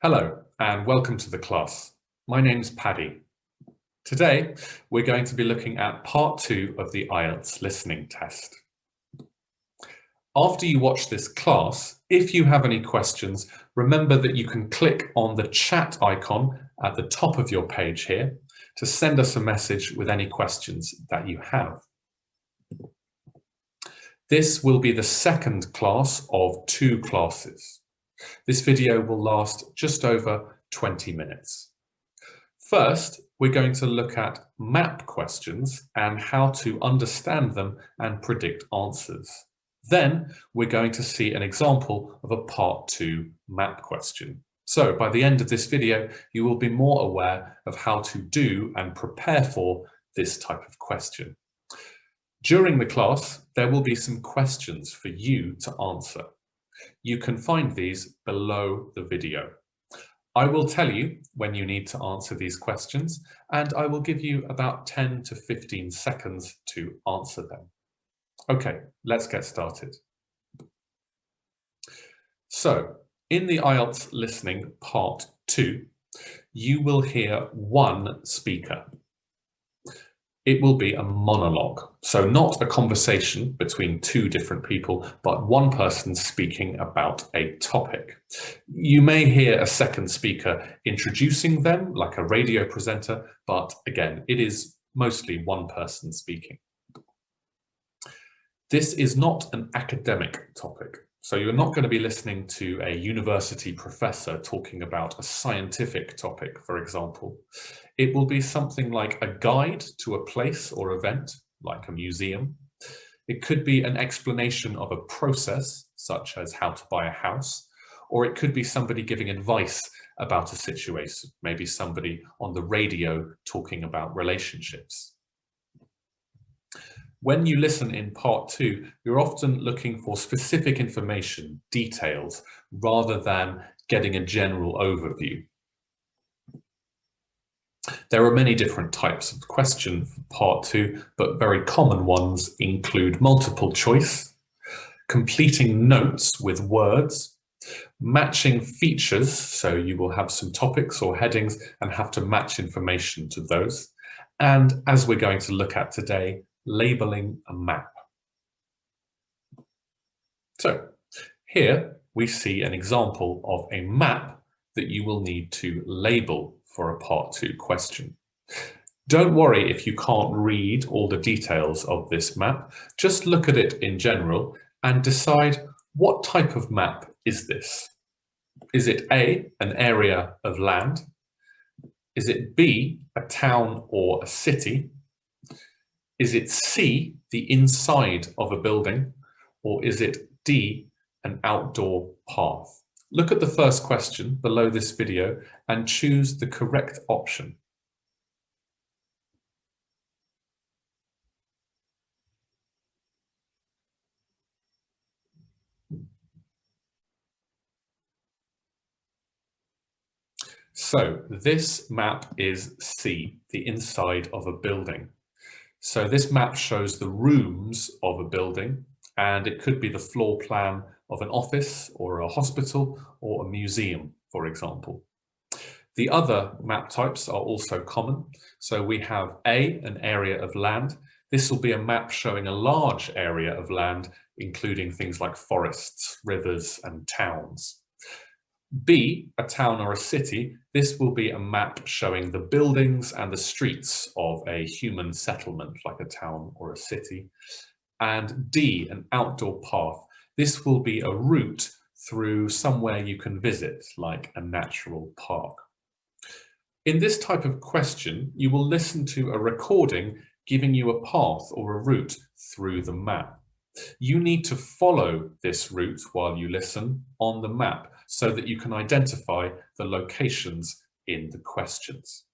Hello and welcome to the class. My name's Paddy. Today we're going to be looking at part 2 of the IELTS listening test. After you watch this class, if you have any questions, remember that you can click on the chat icon at the top of your page here to send us a message with any questions that you have. This will be the second class of 2 classes. This video will last just over 20 minutes. First, we're going to look at map questions and how to understand them and predict answers. Then we're going to see an example of a part 2 map question. So by the end of this video, you will be more aware of how to do and prepare for this type of question. During the class, there will be some questions for you to answer. You can find these below the video. I will tell you when you need to answer these questions, and I will give you about 10 to 15 seconds to answer them. Okay, let's get started. So, in the IELTS listening part 2, you will hear one speaker. It will be a monologue, so not a conversation between 2 different people, but one person speaking about a topic. You may hear a second speaker introducing them, like a radio presenter, but again, it is mostly one person speaking. This is not an academic topic, so you're not going to be listening to a university professor talking about a scientific topic, for example. It will be something like a guide to a place or event, like a museum. It could be an explanation of a process, such as how to buy a house, or it could be somebody giving advice about a situation, maybe somebody on the radio talking about relationships. When you listen in part 2, you're often looking for specific information, details, rather than getting a general overview. There are many different types of question for part 2, but very common ones include multiple choice, completing notes with words, matching features, so you will have some topics or headings and have to match information to those, and as we're going to look at today, labeling a map. So here we see an example of a map that you will need to label for a part 2 question. Don't worry if you can't read all the details of this map, just look at it in general and decide what type of map is this. Is it A, an area of land? Is it B, a town or a city? Is it C, the inside of a building? Or is it D, an outdoor path? Look at the first question below this video and choose the correct option. So this map is C, the inside of a building. So this map shows the rooms of a building, and it could be the floor plan of an office or a hospital or a museum, for example. The other map types are also common. So we have A, an area of land. This will be a map showing a large area of land, including things like forests, rivers, and towns. B, a town or a city. This will be a map showing the buildings and the streets of a human settlement, like a town or a city. And D, an outdoor path. This will be a route through somewhere you can visit, like a natural park. In this type of question, you will listen to a recording giving you a path or a route through the map. You need to follow this route while you listen on the map so that you can identify the locations in the questions.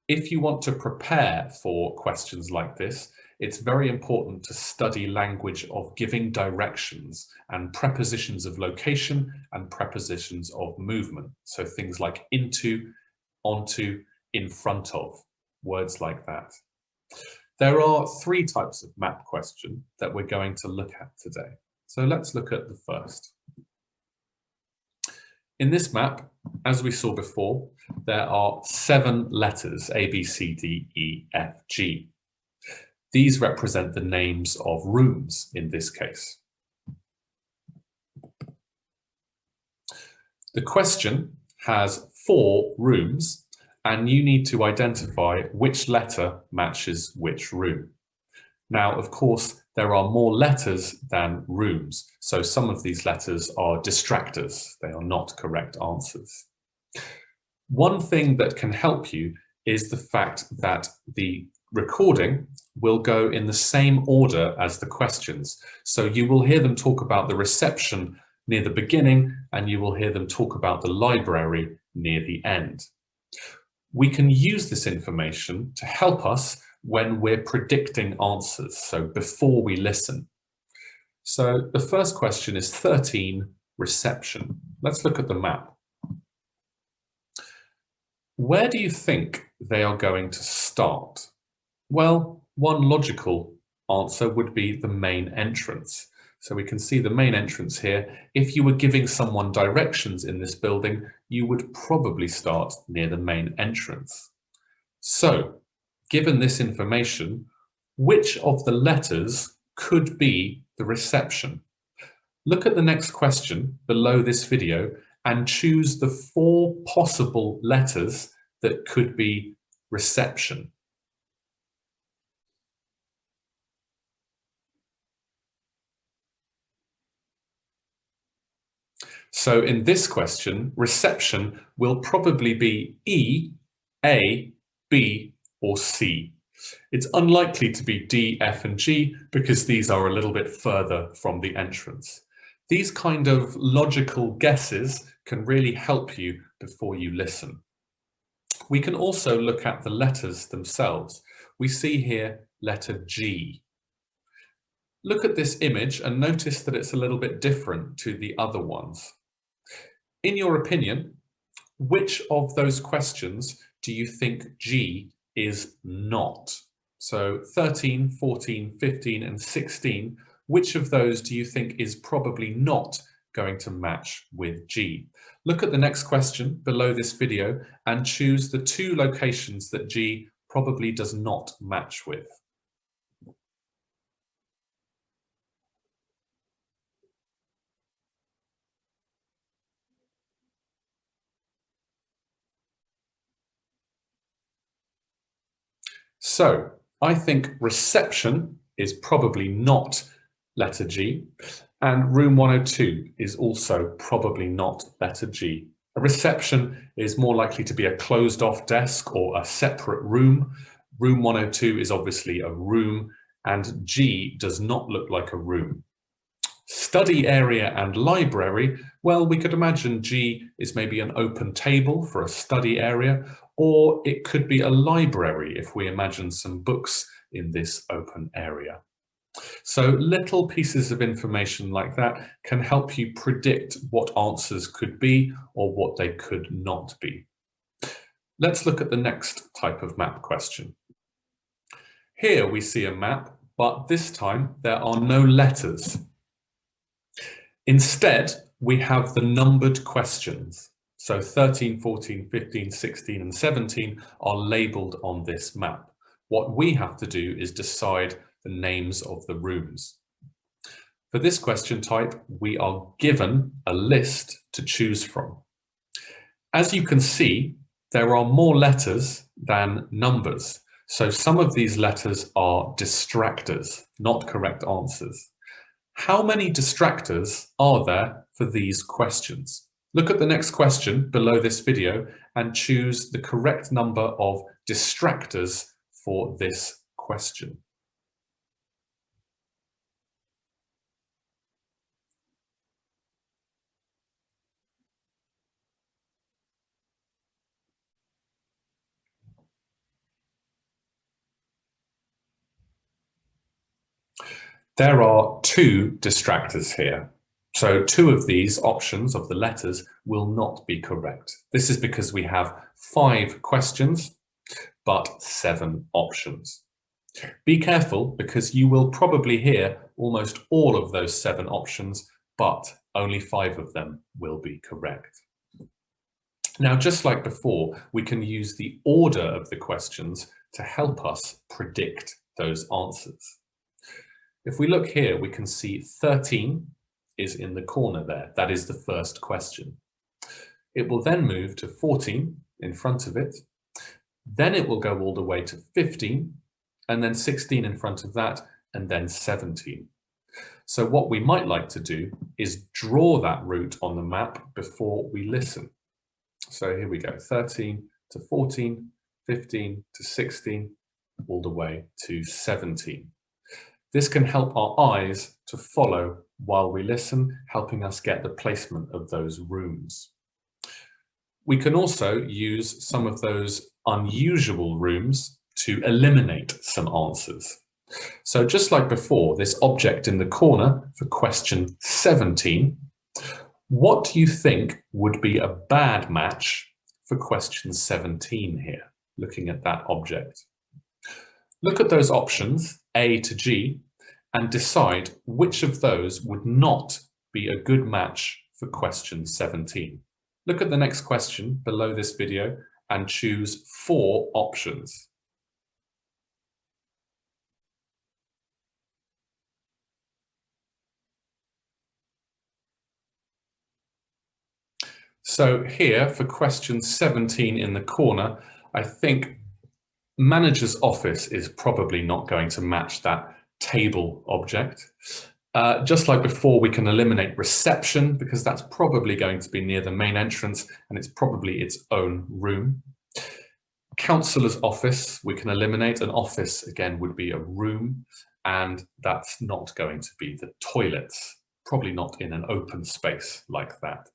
If you want to prepare for questions like this, it's very important to study language of giving directions and prepositions of location and prepositions of movement. So things like into, onto, in front of, words like that. There are 3 types of map question that we're going to look at today. So let's look at the first. In this map, as we saw before, there are 7 letters, A, B, C, D, E, F, G. These represent the names of rooms in this case. The question has 4 rooms, and you need to identify which letter matches which room. Now, of course, there are more letters than rooms, so some of these letters are distractors. They are not correct answers. One thing that can help you is the fact that the recording will go in the same order as the questions. So you will hear them talk about the reception near the beginning, and you will hear them talk about the library near the end. We can use this information to help us when we're predicting answers, so before we listen. So the first question is 13, reception. Let's look at the map. Where do you think they are going to start? Well, one logical answer would be the main entrance. So we can see the main entrance here. If you were giving someone directions in this building, you would probably start near the main entrance. So, given this information, which of the letters could be the reception? Look at the next question below this video and choose the 4 possible letters that could be reception. So in this question, reception will probably be E, A, B, or C. It's unlikely to be D, F, and G because these are a little bit further from the entrance. These kind of logical guesses can really help you before you listen. We can also look at the letters themselves. We see here letter G. Look at this image and notice that it's a little bit different to the other ones. In your opinion, which of those questions do you think G is not? So 13, 14, 15, and 16, which of those do you think is probably not going to match with G? Look at the next question below this video and choose the 2 locations that G probably does not match with. So I think reception is probably not letter G, and room 102 is also probably not letter G. A reception is more likely to be a closed off desk or a separate room. Room 102 is obviously a room, and G does not look like a room. Study area and library, well, we could imagine G is maybe an open table for a study area, or it could be a library if we imagine some books in this open area. So little pieces of information like that can help you predict what answers could be or what they could not be. Let's look at the next type of map question. Here we see a map, but this time there are no letters. Instead, we have the numbered questions. So 13, 14, 15, 16, and 17 are labelled on this map. What we have to do is decide the names of the rooms. For this question type, we are given a list to choose from. As you can see, there are more letters than numbers. So some of these letters are distractors, not correct answers. How many distractors are there for these questions? Look at the next question below this video and choose the correct number of distractors for this question. There are 2 distractors here. So 2 of these options of the letters will not be correct. This is because we have 5 questions, but 7 options. Be careful because you will probably hear almost all of those 7 options, but only 5 of them will be correct. Now, just like before, we can use the order of the questions to help us predict those answers. If we look here, we can see 13 is in the corner there. That is the first question. It will then move to 14 in front of it. Then it will go all the way to 15, and then 16 in front of that, and then 17. So what we might like to do is draw that route on the map before we listen. So here we go, 13 to 14, 15 to 16, all the way to 17. This can help our eyes to follow while we listen, helping us get the placement of those rooms. We can also use some of those unusual rooms to eliminate some answers. So just like before, this object in the corner for question 17, what do you think would be a bad match for question 17 here, looking at that object? Look at those options, A to G, and decide which of those would not be a good match for question 17. Look at the next question below this video and choose 4 options. So here for question 17 in the corner, I think manager's office is probably not going to match that table object. Just like before, we can eliminate reception because that's probably going to be near the main entrance and it's probably its own room. Councillor's office, we can eliminate. An office, again, would be a room, and that's not going to be the toilets, probably not in an open space like that.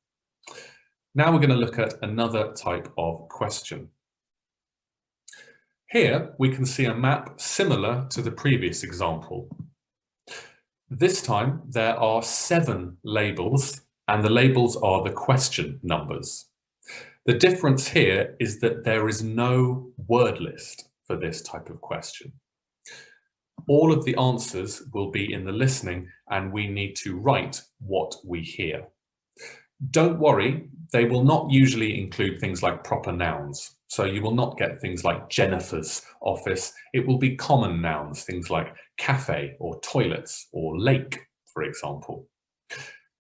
Now we're going to look at another type of question. Here we can see a map similar to the previous example. This time there are 7 labels, and the labels are the question numbers. The difference here is that there is no word list for this type of question. All of the answers will be in the listening, and we need to write what we hear. Don't worry, they will not usually include things like proper nouns. So you will not get things like Jennifer's office. It will be common nouns, things like cafe or toilets or lake, for example.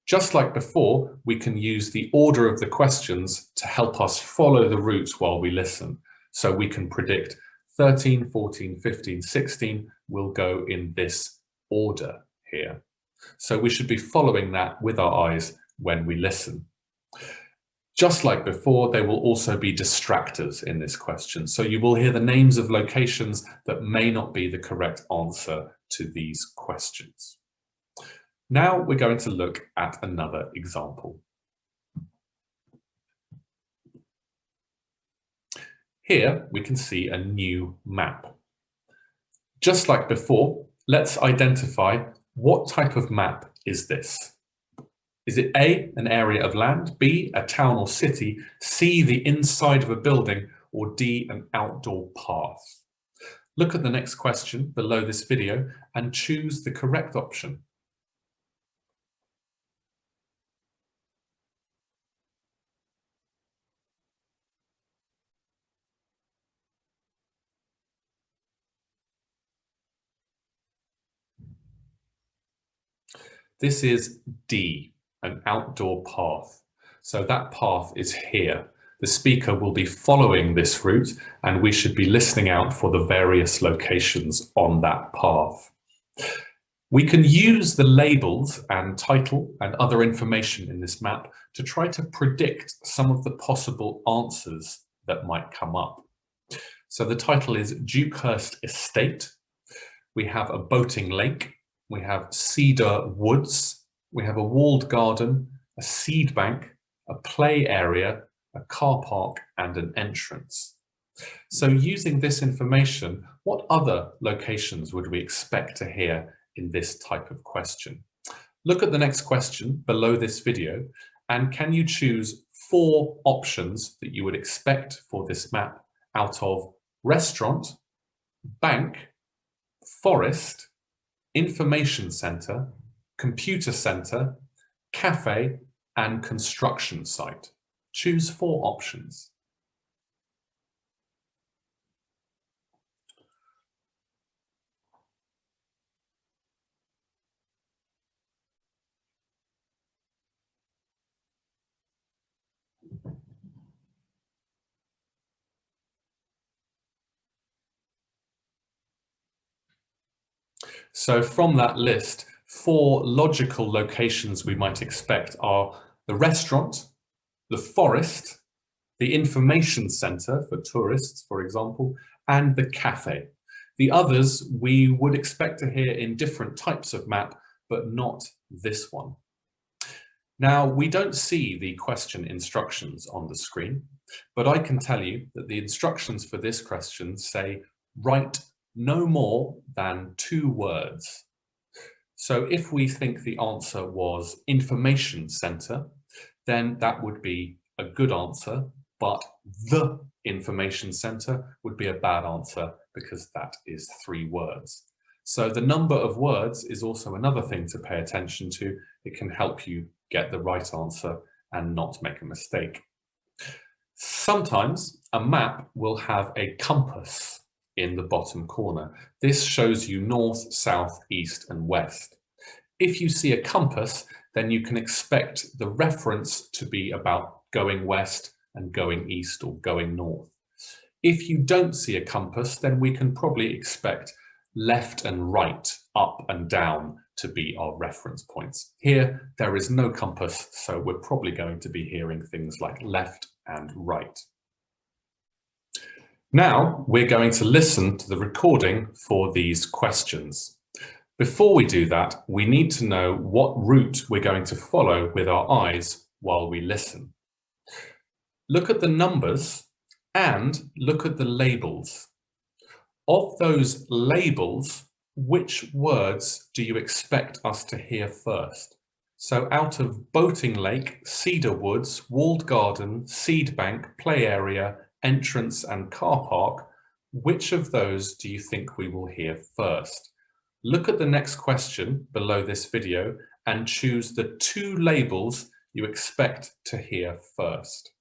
Just like before, we can use the order of the questions to help us follow the route while we listen. So we can predict 13, 14, 15, 16 will go in this order here. So we should be following that with our eyes when we listen. Just like before, there will also be distractors in this question. So you will hear the names of locations that may not be the correct answer to these questions. Now we're going to look at another example. Here we can see a new map. Just like before, let's identify what type of map is this. Is it A, an area of land, B, a town or city, C, the inside of a building, or D, an outdoor path? Look at the next question below this video and choose the correct option. This is D, an outdoor path. So that path is here. The speaker will be following this route, and we should be listening out for the various locations on that path. We can use the labels and title and other information in this map to try to predict some of the possible answers that might come up. So the title is Dukehurst Estate. We have a boating lake. We have cedar woods, we have a walled garden, a seed bank, a play area, a car park, and an entrance. So using this information, what other locations would we expect to hear in this type of question? Look at the next question below this video, and can you choose 4 options that you would expect for this map out of restaurant, bank, forest, information centre, computer centre, cafe, and construction site? Choose 4 options. So from that list, 4 logical locations we might expect are the restaurant, the forest, the information centre for tourists, for example, and the cafe. The others we would expect to hear in different types of map, but not this one. Now, we don't see the question instructions on the screen, but I can tell you that the instructions for this question say, write no more than 2 words. So if we think the answer was information centre, then that would be a good answer, but the information centre would be a bad answer because that is 3 words. So the number of words is also another thing to pay attention to. It can help you get the right answer and not make a mistake. Sometimes a map will have a compass in the bottom corner. This shows you north, south, east, and west. If you see a compass, then you can expect the reference to be about going west and going east or going north. If you don't see a compass, then we can probably expect left and right, up and down to be our reference points. Here, there is no compass, so we're probably going to be hearing things like left and right. Now, we're going to listen to the recording for these questions. Before we do that, we need to know what route we're going to follow with our eyes while we listen. Look at the numbers and look at the labels. Of those labels, which words do you expect us to hear first? So out of Boating Lake, Cedar Woods, Walled Garden, Seed Bank, Play Area, Entrance and Car Park, which of those do you think we will hear first? Look at the next question below this video and choose the 2 labels you expect to hear first.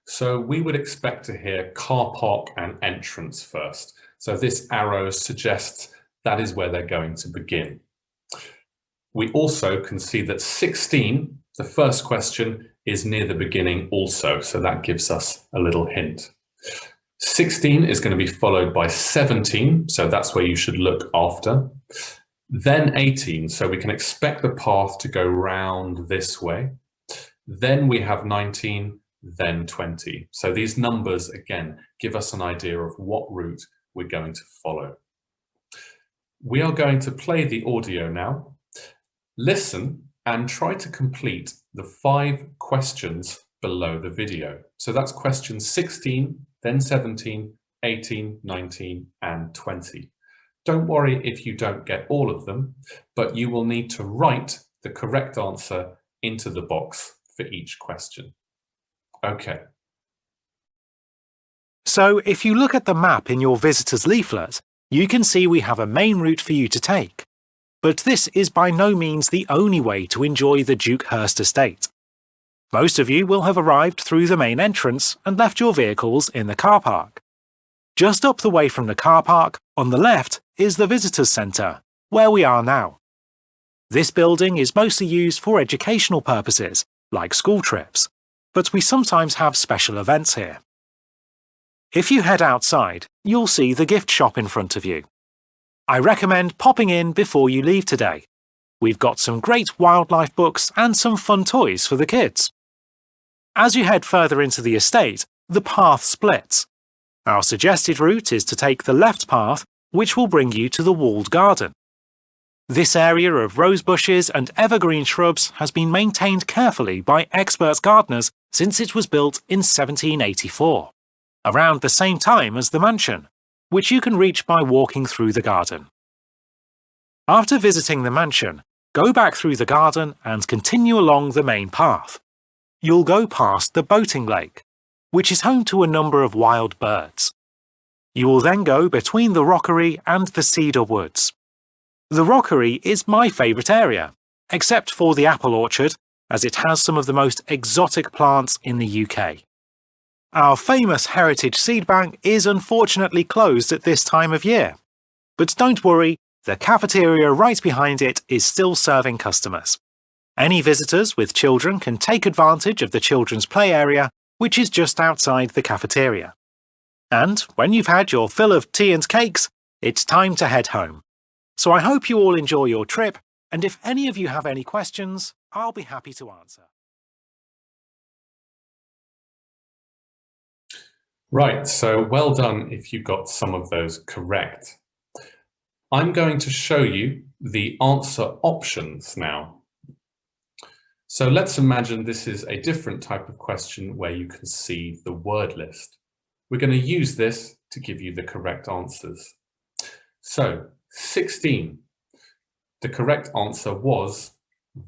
So we would expect to hear car park and entrance first. So this arrow suggests that is where they're going to begin. We also can see that 16, the first question, is near the beginning also, so that gives us a little hint. 16 is going to be followed by 17, so that's where you should look after. Then 18, so we can expect the path to go round this way. Then we have 19, then 20. So these numbers, again, give us an idea of what route we're going to follow. We are going to play the audio now. Listen and try to complete the 5 questions below the video. So that's questions 16, then 17, 18, 19, and 20. Don't worry if you don't get all of them, but you will need to write the correct answer into the box for each question. Okay. So if you look at the map in your visitor's leaflet, you can see we have a main route for you to take. But this is by no means the only way to enjoy the Dukehurst estate. Most of you will have arrived through the main entrance and left your vehicles in the car park. Just up the way from the car park, on the left, is the Visitors Centre, where we are now. This building is mostly used for educational purposes, like school trips, but we sometimes have special events here. If you head outside, you'll see the gift shop in front of you. I recommend popping in before you leave today. We've got some great wildlife books and some fun toys for the kids. As you head further into the estate, the path splits. Our suggested route is to take the left path, which will bring you to the walled garden. This area of rose bushes and evergreen shrubs has been maintained carefully by expert gardeners since it was built in 1784, around the same time as the mansion, which you can reach by walking through the garden. After visiting the mansion, go back through the garden and continue along the main path. You'll go past the boating lake, which is home to a number of wild birds. You will then go between the rockery and the cedar woods. The rockery is my favourite area, except for the apple orchard, as it has some of the most exotic plants in the UK. Our famous heritage seed bank is unfortunately closed at this time of year. But don't worry, the cafeteria right behind it is still serving customers. Any visitors with children can take advantage of the children's play area, which is just outside the cafeteria. And when you've had your fill of tea and cakes, it's time to head home. So I hope you all enjoy your trip, and if any of you have any questions, I'll be happy to answer. Right, so well done if you got some of those correct. I'm going to show you the answer options now. So let's imagine this is a different type of question where you can see the word list. We're going to use this to give you the correct answers. So 16, the correct answer was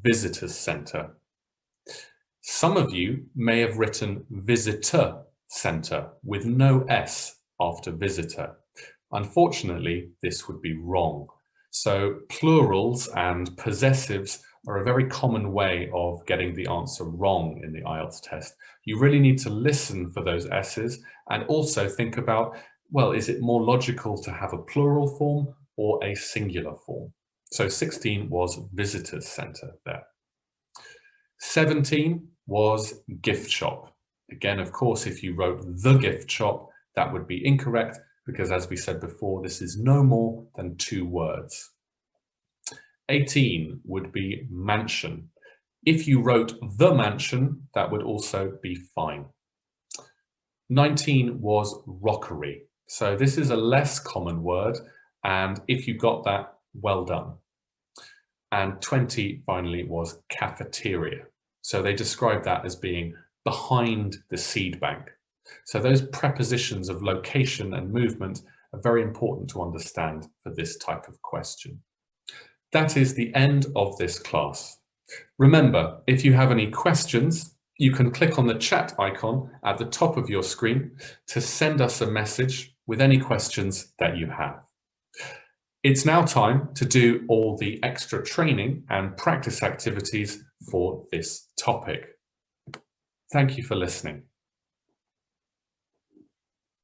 Visitors Centre. Some of you may have written Visitor Centre with no S after visitor. Unfortunately, this would be wrong. So plurals and possessives are a very common way of getting the answer wrong in the IELTS test. You really need to listen for those S's and also think about, well, is it more logical to have a plural form or a singular form? So 16 was Visitors Centre there. 17 was gift shop. Again, of course, if you wrote the gift shop, that would be incorrect because, as we said before, this is no more than 2 words. 18 would be mansion. If you wrote the mansion, that would also be fine. 19 was rockery. So this is a less common word, and if you got that, well done. And 20 finally was cafeteria. So they describe that as being behind the seed bank. So those prepositions of location and movement are very important to understand for this type of question. That is the end of this class. Remember, if you have any questions, you can click on the chat icon at the top of your screen to send us a message with any questions that you have. It's now time to do all the extra training and practice activities for this topic. Thank you for listening.